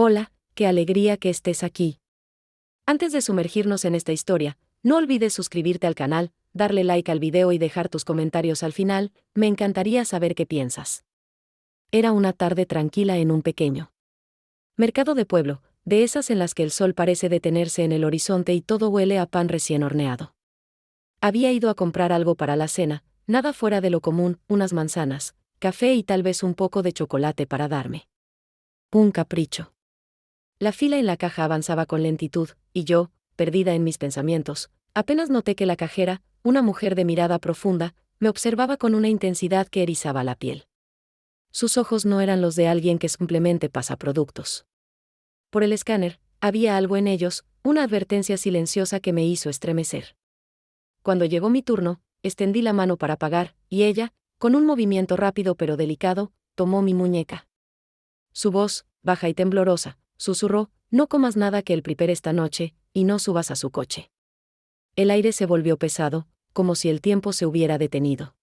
Hola, qué alegría que estés aquí. Antes de sumergirnos en esta historia, no olvides suscribirte al canal, darle like al video y dejar tus comentarios al final, me encantaría saber qué piensas. Era una tarde tranquila en un pequeño mercado de pueblo, de esas en las que el sol parece detenerse en el horizonte y todo huele a pan recién horneado. Había ido a comprar algo para la cena, nada fuera de lo común, unas manzanas, café y tal vez un poco de chocolate para darme un capricho. La fila en la caja avanzaba con lentitud, y yo, perdida en mis pensamientos, apenas noté que la cajera, una mujer de mirada profunda, me observaba con una intensidad que erizaba la piel. Sus ojos no eran los de alguien que simplemente pasa productos. Por el escáner, había algo en ellos, una advertencia silenciosa que me hizo estremecer. Cuando llegó mi turno, extendí la mano para pagar, y ella, con un movimiento rápido pero delicado, tomó mi muñeca. Su voz, baja y temblorosa, susurró: no comas nada que el prepare esta noche, y no subas a su coche. El aire se volvió pesado, como si el tiempo se hubiera detenido.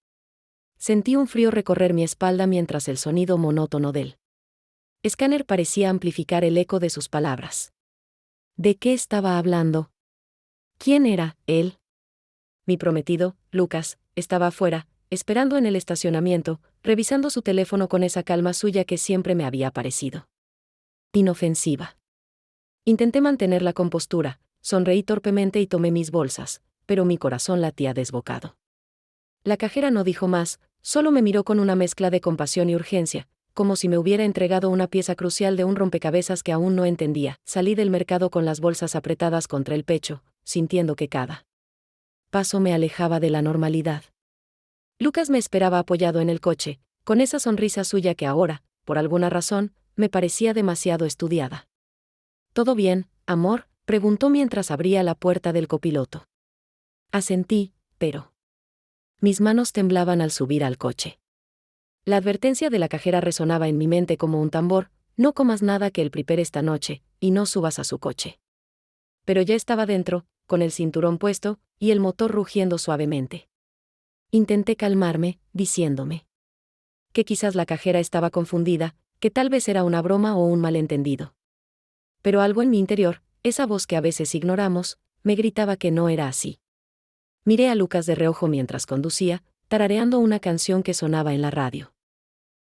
Sentí un frío recorrer mi espalda mientras el sonido monótono del escáner parecía amplificar el eco de sus palabras. ¿De qué estaba hablando? ¿Quién era él? Mi prometido, Lucas, estaba afuera, esperando en el estacionamiento, revisando su teléfono con esa calma suya que siempre me había parecido inofensiva. Intenté mantener la compostura, sonreí torpemente y tomé mis bolsas, pero mi corazón latía desbocado. La cajera no dijo más, solo me miró con una mezcla de compasión y urgencia, como si me hubiera entregado una pieza crucial de un rompecabezas que aún no entendía. Salí del mercado con las bolsas apretadas contra el pecho, sintiendo que cada paso me alejaba de la normalidad. Lucas me esperaba apoyado en el coche, con esa sonrisa suya que ahora, por alguna razón, me parecía demasiado estudiada. ¿Todo bien, amor?, preguntó mientras abría la puerta del copiloto. Asentí, pero mis manos temblaban al subir al coche. La advertencia de la cajera resonaba en mi mente como un tambor: no comas nada que el prepare esta noche, y no subas a su coche. Pero ya estaba dentro, con el cinturón puesto, y el motor rugiendo suavemente. Intenté calmarme, diciéndome que quizás la cajera estaba confundida, que tal vez era una broma o un malentendido. Pero algo en mi interior, esa voz que a veces ignoramos, me gritaba que no era así. Miré a Lucas de reojo mientras conducía, tarareando una canción que sonaba en la radio.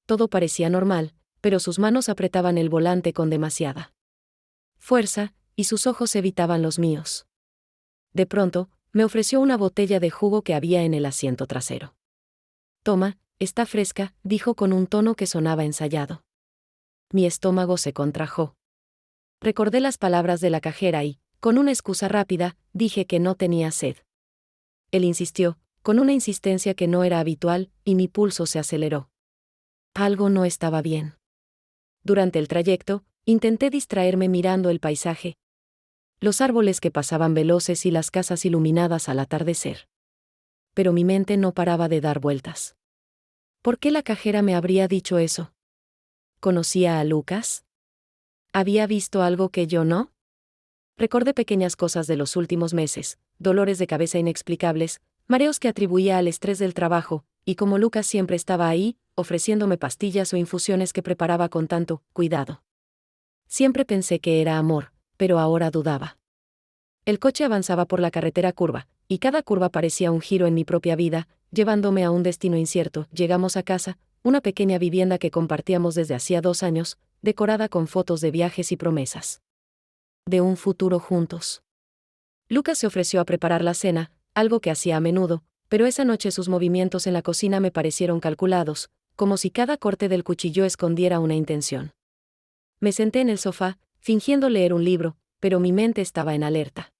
Todo parecía normal, pero sus manos apretaban el volante con demasiada fuerza, y sus ojos evitaban los míos. De pronto, me ofreció una botella de jugo que había en el asiento trasero. Toma, está fresca, dijo con un tono que sonaba ensayado. Mi estómago se contrajo. Recordé las palabras de la cajera y, con una excusa rápida, dije que no tenía sed. Él insistió, con una insistencia que no era habitual, y mi pulso se aceleró. Algo no estaba bien. Durante el trayecto, intenté distraerme mirando el paisaje. Los árboles que pasaban veloces y las casas iluminadas al atardecer. Pero mi mente no paraba de dar vueltas. ¿Por qué la cajera me habría dicho eso? ¿Conocía a Lucas? ¿Había visto algo que yo no? Recordé pequeñas cosas de los últimos meses, dolores de cabeza inexplicables, mareos que atribuía al estrés del trabajo, y como Lucas siempre estaba ahí, ofreciéndome pastillas o infusiones que preparaba con tanto cuidado. Siempre pensé que era amor, pero ahora dudaba. El coche avanzaba por la carretera curva, y cada curva parecía un giro en mi propia vida, llevándome a un destino incierto. Llegamos a casa, una pequeña vivienda que compartíamos desde hacía 2 años, decorada con fotos de viajes y promesas de un futuro juntos. Lucas se ofreció a preparar la cena, algo que hacía a menudo, pero esa noche sus movimientos en la cocina me parecieron calculados, como si cada corte del cuchillo escondiera una intención. Me senté en el sofá, fingiendo leer un libro, pero mi mente estaba en alerta.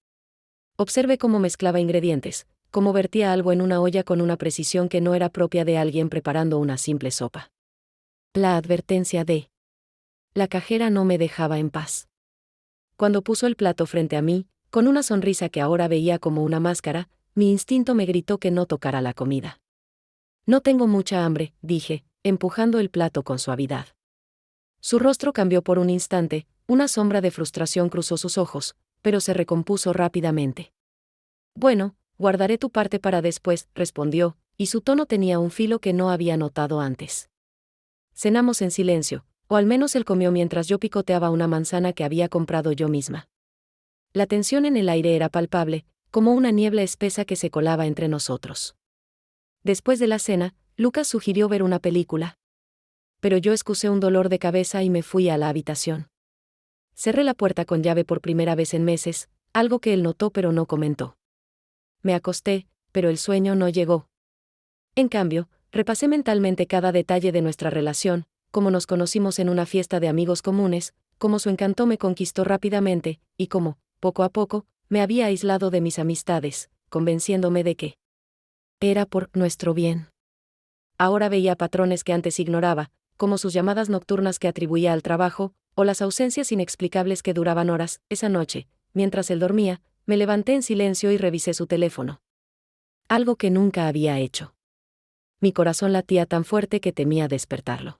Observé cómo mezclaba ingredientes, cómo vertía algo en una olla con una precisión que no era propia de alguien preparando una simple sopa. La advertencia de la cajera no me dejaba en paz. Cuando puso el plato frente a mí, con una sonrisa que ahora veía como una máscara, mi instinto me gritó que no tocara la comida. No tengo mucha hambre, dije, empujando el plato con suavidad. Su rostro cambió por un instante, una sombra de frustración cruzó sus ojos, pero se recompuso rápidamente. Bueno, guardaré tu parte para después, respondió, y su tono tenía un filo que no había notado antes. Cenamos en silencio, o al menos él comió mientras yo picoteaba una manzana que había comprado yo misma. La tensión en el aire era palpable, como una niebla espesa que se colaba entre nosotros. Después de la cena, Lucas sugirió ver una película. Pero yo excusé un dolor de cabeza y me fui a la habitación. Cerré la puerta con llave por primera vez en meses, algo que él notó pero no comentó. Me acosté, pero el sueño no llegó. En cambio, repasé mentalmente cada detalle de nuestra relación, cómo nos conocimos en una fiesta de amigos comunes, cómo su encanto me conquistó rápidamente, y cómo, poco a poco, me había aislado de mis amistades, convenciéndome de que era por nuestro bien. Ahora veía patrones que antes ignoraba, como sus llamadas nocturnas que atribuía al trabajo, o las ausencias inexplicables que duraban horas. Esa noche, mientras él dormía, me levanté en silencio y revisé su teléfono. Algo que nunca había hecho. Mi corazón latía tan fuerte que temía despertarlo.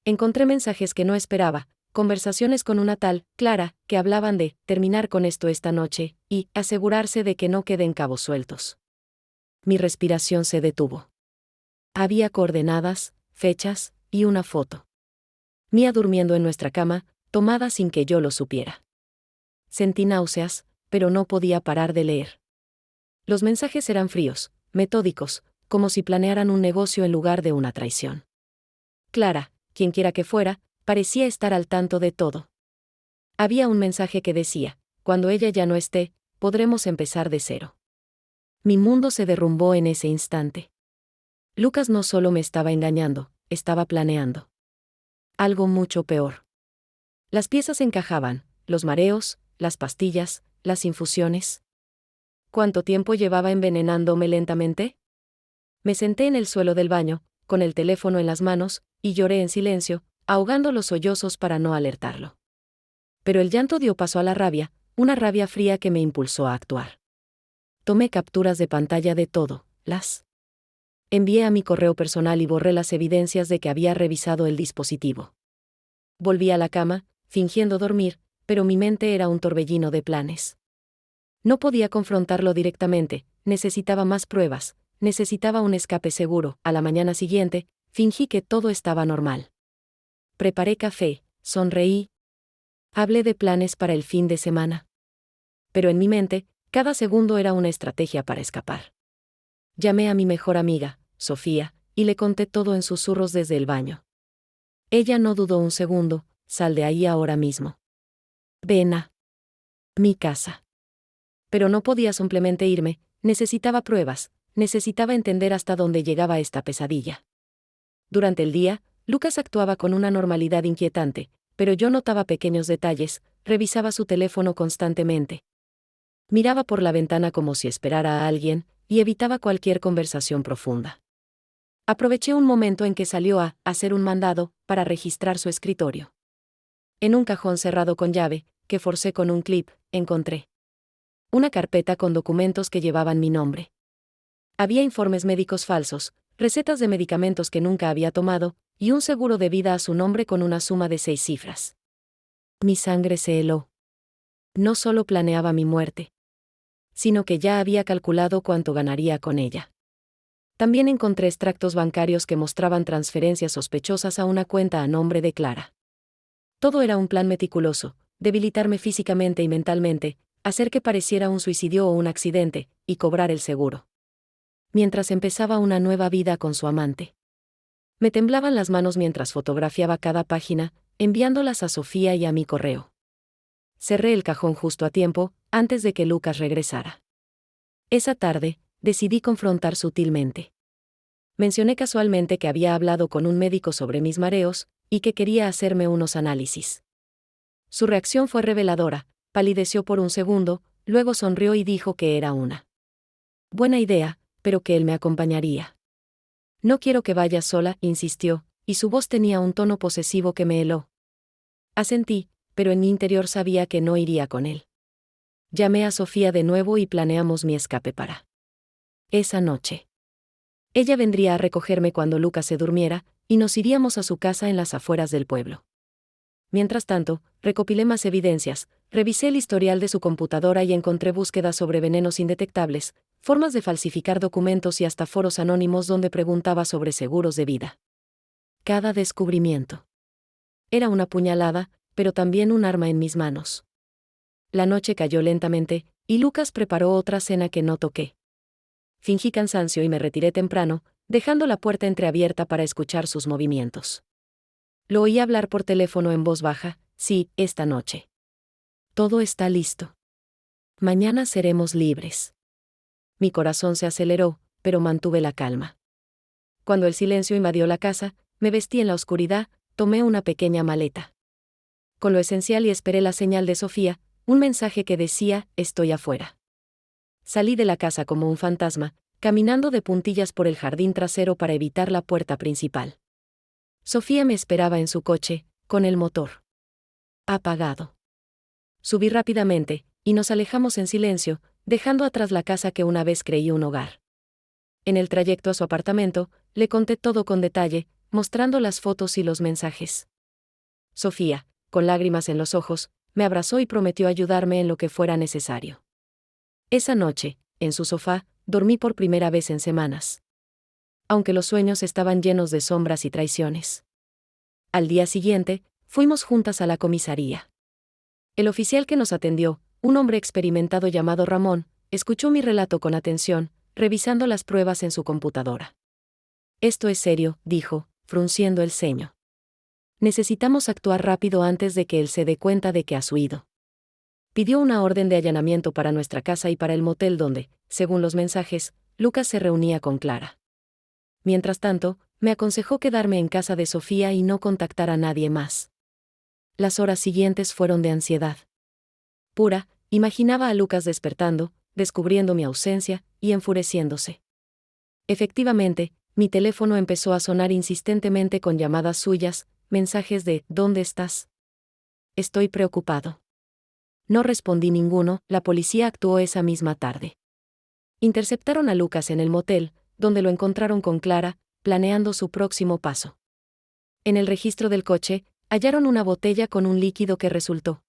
Encontré mensajes que no esperaba, conversaciones con una tal, Clara, que hablaban de terminar con esto esta noche, y asegurarse de que no queden cabos sueltos. Mi respiración se detuvo. Había coordenadas, fechas, y una foto. Mía durmiendo en nuestra cama, tomada sin que yo lo supiera. Sentí náuseas, pero no podía parar de leer. Los mensajes eran fríos, metódicos, como si planearan un negocio en lugar de una traición. Clara, quienquiera que fuera, parecía estar al tanto de todo. Había un mensaje que decía: cuando ella ya no esté, podremos empezar de cero. Mi mundo se derrumbó en ese instante. Lucas no solo me estaba engañando, estaba planeando algo mucho peor. Las piezas encajaban, los mareos, las pastillas, las infusiones. ¿Cuánto tiempo llevaba envenenándome lentamente? Me senté en el suelo del baño, con el teléfono en las manos, y lloré en silencio, ahogando los sollozos para no alertarlo. Pero el llanto dio paso a la rabia, una rabia fría que me impulsó a actuar. Tomé capturas de pantalla de todo, las envié a mi correo personal y borré las evidencias de que había revisado el dispositivo. Volví a la cama, fingiendo dormir, pero mi mente era un torbellino de planes. No podía confrontarlo directamente, necesitaba más pruebas, necesitaba un escape seguro. A la mañana siguiente, fingí que todo estaba normal. Preparé café, sonreí. Hablé de planes para el fin de semana. Pero en mi mente, cada segundo era una estrategia para escapar. Llamé a mi mejor amiga, Sofía, y le conté todo en susurros desde el baño. Ella no dudó un segundo: sal de ahí ahora mismo. Ven a mi casa. Pero no podía simplemente irme, necesitaba pruebas, necesitaba entender hasta dónde llegaba esta pesadilla. Durante el día, Lucas actuaba con una normalidad inquietante, pero yo notaba pequeños detalles, revisaba su teléfono constantemente. Miraba por la ventana como si esperara a alguien, y evitaba cualquier conversación profunda. Aproveché un momento en que salió a hacer un mandado, para registrar su escritorio. En un cajón cerrado con llave, que forcé con un clip, encontré una carpeta con documentos que llevaban mi nombre. Había informes médicos falsos, recetas de medicamentos que nunca había tomado, y un seguro de vida a su nombre con una suma de 6 cifras. Mi sangre se heló. No solo planeaba mi muerte, sino que ya había calculado cuánto ganaría con ella. También encontré extractos bancarios que mostraban transferencias sospechosas a una cuenta a nombre de Clara. Todo era un plan meticuloso: debilitarme físicamente y mentalmente, hacer que pareciera un suicidio o un accidente, y cobrar el seguro. Mientras empezaba una nueva vida con su amante. Me temblaban las manos mientras fotografiaba cada página, enviándolas a Sofía y a mi correo. Cerré el cajón justo a tiempo, antes de que Lucas regresara. Esa tarde, decidí confrontar sutilmente. Mencioné casualmente que había hablado con un médico sobre mis mareos, y que quería hacerme unos análisis. Su reacción fue reveladora: palideció por un segundo, luego sonrió y dijo que era una buena idea, pero que él me acompañaría. No quiero que vayas sola, insistió, y su voz tenía un tono posesivo que me heló. Asentí, pero en mi interior sabía que no iría con él. Llamé a Sofía de nuevo y planeamos mi escape para esa noche. Ella vendría a recogerme cuando Lucas se durmiera, y nos iríamos a su casa en las afueras del pueblo. Mientras tanto, recopilé más evidencias, revisé el historial de su computadora y encontré búsquedas sobre venenos indetectables, formas de falsificar documentos y hasta foros anónimos donde preguntaba sobre seguros de vida. Cada descubrimiento era una puñalada, pero también un arma en mis manos. La noche cayó lentamente, y Lucas preparó otra cena que no toqué. Fingí cansancio y me retiré temprano, dejando la puerta entreabierta para escuchar sus movimientos. Lo oí hablar por teléfono en voz baja: sí, esta noche. Todo está listo. Mañana seremos libres. Mi corazón se aceleró, pero mantuve la calma. Cuando el silencio invadió la casa, me vestí en la oscuridad, tomé una pequeña maleta con lo esencial y esperé la señal de Sofía, un mensaje que decía: estoy afuera. Salí de la casa como un fantasma, caminando de puntillas por el jardín trasero para evitar la puerta principal. Sofía me esperaba en su coche, con el motor apagado. Subí rápidamente, y nos alejamos en silencio, dejando atrás la casa que una vez creí un hogar. En el trayecto a su apartamento, le conté todo con detalle, mostrando las fotos y los mensajes. Sofía, con lágrimas en los ojos, me abrazó y prometió ayudarme en lo que fuera necesario. Esa noche, en su sofá, dormí por primera vez en semanas. Aunque los sueños estaban llenos de sombras y traiciones. Al día siguiente, fuimos juntas a la comisaría. El oficial que nos atendió, un hombre experimentado llamado Ramón, escuchó mi relato con atención, revisando las pruebas en su computadora. Esto es serio, dijo, frunciendo el ceño. Necesitamos actuar rápido antes de que él se dé cuenta de que has huido. Pidió una orden de allanamiento para nuestra casa y para el motel donde, según los mensajes, Lucas se reunía con Clara. Mientras tanto, me aconsejó quedarme en casa de Sofía y no contactar a nadie más. Las horas siguientes fueron de ansiedad pura, imaginaba a Lucas despertando, descubriendo mi ausencia, y enfureciéndose. Efectivamente, mi teléfono empezó a sonar insistentemente con llamadas suyas, mensajes de ¿dónde estás? Estoy preocupado. No respondí ninguno. La policía actuó esa misma tarde. Interceptaron a Lucas en el motel, donde lo encontraron con Clara, planeando su próximo paso. En el registro del coche, hallaron una botella con un líquido que resultó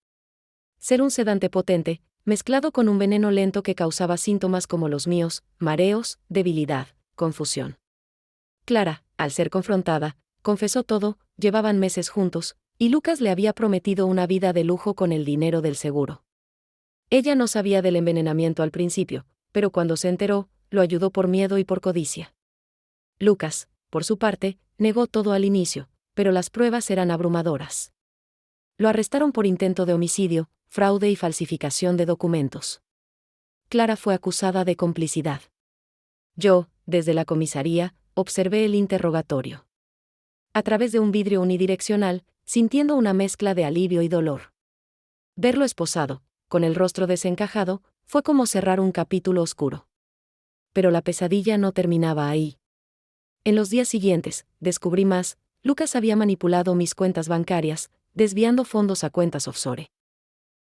ser un sedante potente, mezclado con un veneno lento que causaba síntomas como los míos: mareos, debilidad, confusión. Clara, al ser confrontada, confesó todo. Llevaban meses juntos, y Lucas le había prometido una vida de lujo con el dinero del seguro. Ella no sabía del envenenamiento al principio, pero cuando se enteró, lo ayudó por miedo y por codicia. Lucas, por su parte, negó todo al inicio, pero las pruebas eran abrumadoras. Lo arrestaron por intento de homicidio, fraude y falsificación de documentos. Clara fue acusada de complicidad. Yo, desde la comisaría, observé el interrogatorio. A través de un vidrio unidireccional, sintiendo una mezcla de alivio y dolor. Verlo esposado, con el rostro desencajado, fue como cerrar un capítulo oscuro. Pero la pesadilla no terminaba ahí. En los días siguientes, descubrí más. Lucas había manipulado mis cuentas bancarias, desviando fondos a cuentas offshore.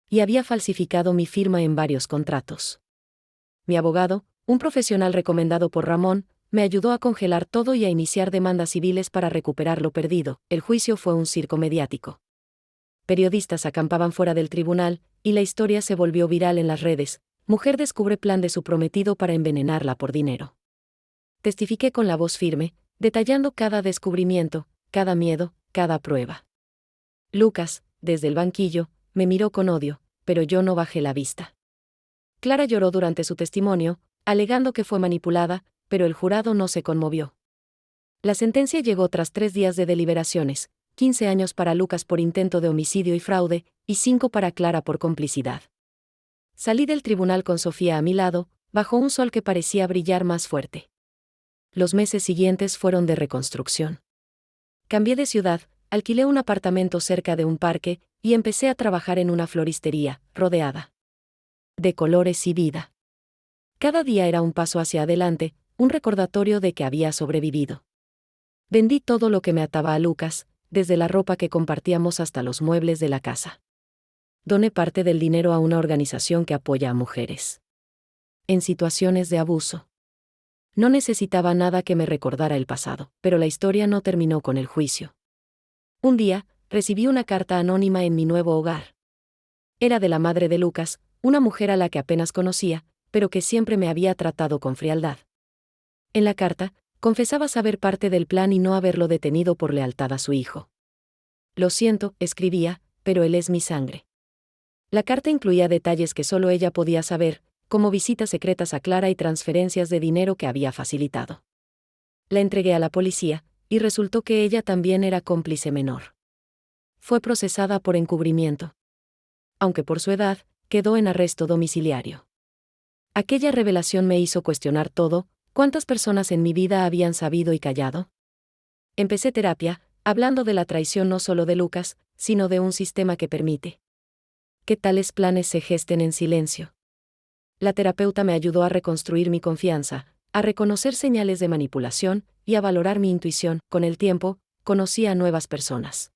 Y había falsificado mi firma en varios contratos. Mi abogado, un profesional recomendado por Ramón, me ayudó a congelar todo y a iniciar demandas civiles para recuperar lo perdido. El juicio fue un circo mediático. Periodistas acampaban fuera del tribunal, y la historia se volvió viral en las redes. Mujer descubre plan de su prometido para envenenarla por dinero. Testifiqué con la voz firme, detallando cada descubrimiento, cada miedo, cada prueba. Lucas, desde el banquillo, me miró con odio, pero yo no bajé la vista. Clara lloró durante su testimonio, alegando que fue manipulada, pero el jurado no se conmovió. La sentencia llegó tras 3 días de deliberaciones: 15 años para Lucas por intento de homicidio y fraude, y 5 para Clara por complicidad. Salí del tribunal con Sofía a mi lado, bajo un sol que parecía brillar más fuerte. Los meses siguientes fueron de reconstrucción. Cambié de ciudad, alquilé un apartamento cerca de un parque, y empecé a trabajar en una floristería, rodeada de colores y vida. Cada día era un paso hacia adelante, un recordatorio de que había sobrevivido. Vendí todo lo que me ataba a Lucas, desde la ropa que compartíamos hasta los muebles de la casa. Doné parte del dinero a una organización que apoya a mujeres en situaciones de abuso. No necesitaba nada que me recordara el pasado, pero la historia no terminó con el juicio. Un día, recibí una carta anónima en mi nuevo hogar. Era de la madre de Lucas, una mujer a la que apenas conocía, pero que siempre me había tratado con frialdad. En la carta, confesaba saber parte del plan y no haberlo detenido por lealtad a su hijo. Lo siento, escribía, pero él es mi sangre. La carta incluía detalles que solo ella podía saber, como visitas secretas a Clara y transferencias de dinero que había facilitado. La entregué a la policía, y resultó que ella también era cómplice menor. Fue procesada por encubrimiento. Aunque por su edad, quedó en arresto domiciliario. Aquella revelación me hizo cuestionar todo. ¿Cuántas personas en mi vida habían sabido y callado? Empecé terapia, hablando de la traición no solo de Lucas, sino de un sistema que permite que tales planes se gesten en silencio. La terapeuta me ayudó a reconstruir mi confianza, a reconocer señales de manipulación y a valorar mi intuición. Con el tiempo, conocí a nuevas personas.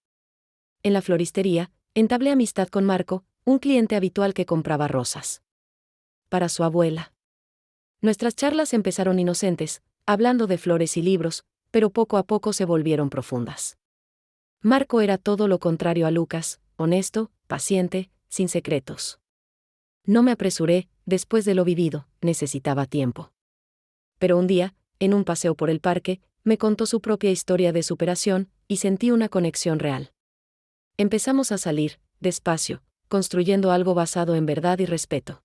En la floristería, entablé amistad con Marco, un cliente habitual que compraba rosas para su abuela. Nuestras charlas empezaron inocentes, hablando de flores y libros, pero poco a poco se volvieron profundas. Marco era todo lo contrario a Lucas, honesto, paciente, sin secretos. No me apresuré, después de lo vivido, necesitaba tiempo. Pero un día, en un paseo por el parque, me contó su propia historia de superación, y sentí una conexión real. Empezamos a salir, despacio, construyendo algo basado en verdad y respeto.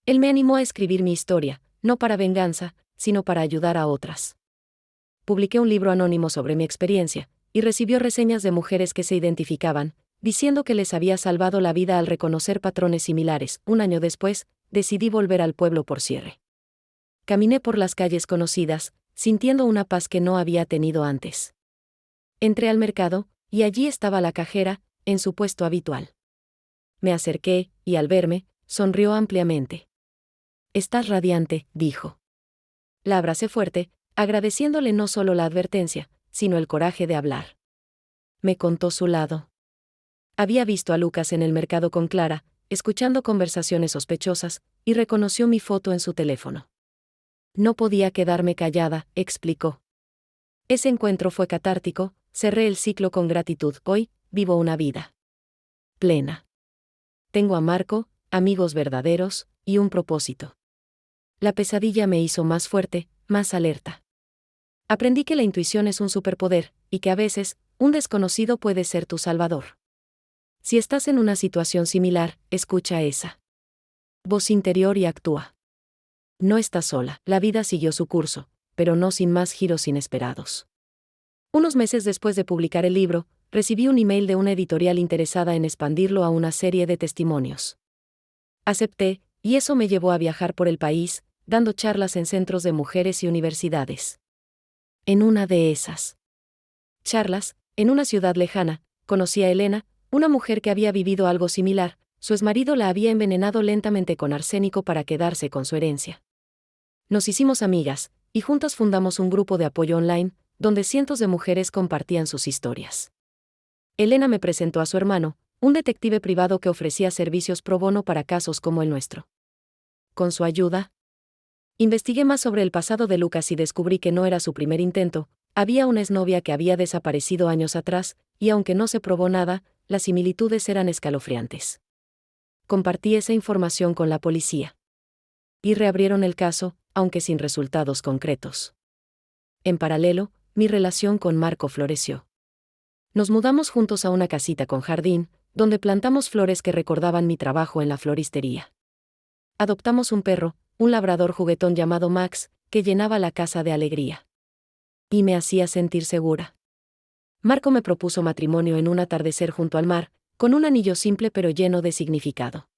Él me animó a escribir mi historia, no para venganza, sino para ayudar a otras. Publiqué un libro anónimo sobre mi experiencia, y recibió reseñas de mujeres que se identificaban, diciendo que les había salvado la vida al reconocer patrones similares. Un año después, decidí volver al pueblo por cierre. Caminé por las calles conocidas, sintiendo una paz que no había tenido antes. Entré al mercado, y allí estaba la cajera, en su puesto habitual. Me acerqué, y al verme, sonrió ampliamente. «Estás radiante», dijo. La abracé fuerte, agradeciéndole no solo la advertencia, sino el coraje de hablar. Me contó su lado. Había visto a Lucas en el mercado con Clara, escuchando conversaciones sospechosas, y reconoció mi foto en su teléfono. No podía quedarme callada, explicó. Ese encuentro fue catártico, cerré el ciclo con gratitud. Hoy, vivo una vida plena. Tengo a Marco, amigos verdaderos, y un propósito. La pesadilla me hizo más fuerte, más alerta. Aprendí que la intuición es un superpoder, y que a veces, un desconocido puede ser tu salvador. Si estás en una situación similar, escucha esa voz interior y actúa. No estás sola. La vida siguió su curso, pero no sin más giros inesperados. Unos meses después de publicar el libro, recibí un email de una editorial interesada en expandirlo a una serie de testimonios. Acepté, y eso me llevó a viajar por el país, dando charlas en centros de mujeres y universidades. En una de esas charlas, en una ciudad lejana, conocí a Elena, una mujer que había vivido algo similar. Su exmarido la había envenenado lentamente con arsénico para quedarse con su herencia. Nos hicimos amigas, y juntas fundamos un grupo de apoyo online, donde cientos de mujeres compartían sus historias. Elena me presentó a su hermano, un detective privado que ofrecía servicios pro bono para casos como el nuestro. Con su ayuda, investigué más sobre el pasado de Lucas y descubrí que no era su primer intento. Había una exnovia que había desaparecido años atrás, y aunque no se probó nada, las similitudes eran escalofriantes. Compartí esa información con la policía. Y reabrieron el caso, aunque sin resultados concretos. En paralelo, mi relación con Marco floreció. Nos mudamos juntos a una casita con jardín, donde plantamos flores que recordaban mi trabajo en la floristería. Adoptamos un perro, un labrador juguetón llamado Max, que llenaba la casa de alegría. Y me hacía sentir segura. Marco me propuso matrimonio en un atardecer junto al mar, con un anillo simple pero lleno de significado.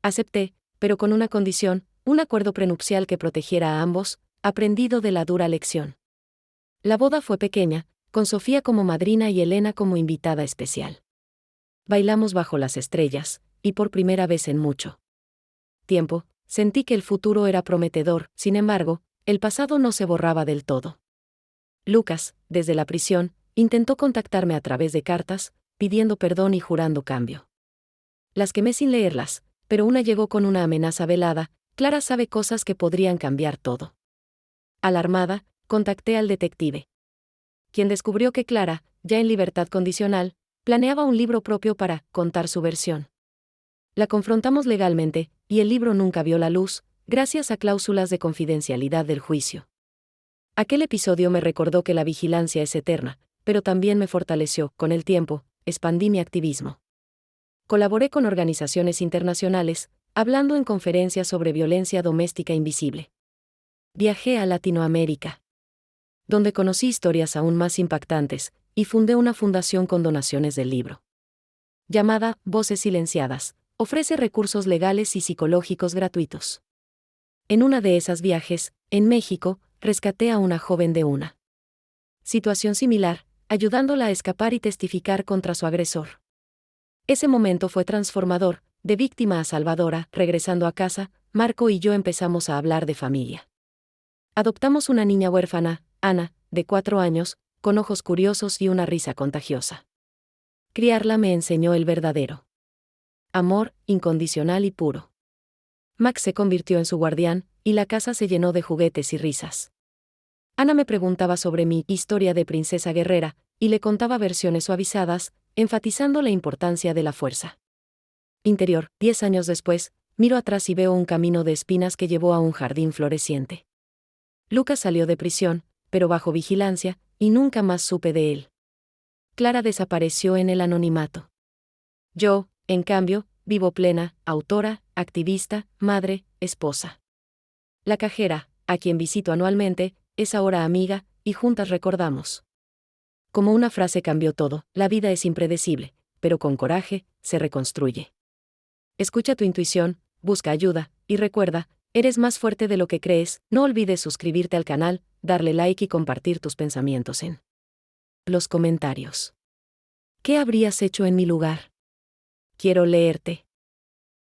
Acepté, pero con una condición, un acuerdo prenupcial que protegiera a ambos, aprendido de la dura lección. La boda fue pequeña, con Sofía como madrina y Elena como invitada especial. Bailamos bajo las estrellas, y por primera vez en mucho tiempo, sentí que el futuro era prometedor. Sin embargo, el pasado no se borraba del todo. Lucas, desde la prisión, intentó contactarme a través de cartas, pidiendo perdón y jurando cambio. Las quemé sin leerlas, pero una llegó con una amenaza velada. Clara sabe cosas que podrían cambiar todo. Alarmada, contacté al detective, quien descubrió que Clara, ya en libertad condicional, planeaba un libro propio para contar su versión. La confrontamos legalmente, y el libro nunca vio la luz, gracias a cláusulas de confidencialidad del juicio. Aquel episodio me recordó que la vigilancia es eterna, pero también me fortaleció. Con el tiempo, expandí mi activismo. Colaboré con organizaciones internacionales, hablando en conferencias sobre violencia doméstica invisible. Viajé a Latinoamérica, donde conocí historias aún más impactantes, y fundé una fundación con donaciones del libro. Llamada Voces Silenciadas, ofrece recursos legales y psicológicos gratuitos. En una de esas viajes, en México, rescaté a una joven de una situación similar, ayudándola a escapar y testificar contra su agresor. Ese momento fue transformador, de víctima a salvadora. Regresando a casa, Marco y yo empezamos a hablar de familia. Adoptamos una niña huérfana, Ana, de 4 años, con ojos curiosos y una risa contagiosa. Criarla me enseñó el verdadero amor, incondicional y puro. Max se convirtió en su guardián, y la casa se llenó de juguetes y risas. Ana me preguntaba sobre mi historia de princesa guerrera, y le contaba versiones suavizadas, enfatizando la importancia de la fuerza interior. 10 años después, miro atrás y veo un camino de espinas que llevó a un jardín floreciente. Lucas salió de prisión, pero bajo vigilancia, y nunca más supe de él. Clara desapareció en el anonimato. Yo, en cambio, vivo plena, autora, activista, madre, esposa. La cajera, a quien visito anualmente, es ahora amiga, y juntas recordamos. Como una frase cambió todo: la vida es impredecible, pero con coraje, se reconstruye. Escucha tu intuición, busca ayuda, y recuerda, eres más fuerte de lo que crees. No olvides suscribirte al canal, darle like y compartir tus pensamientos en los comentarios. ¿Qué habrías hecho en mi lugar? Quiero leerte.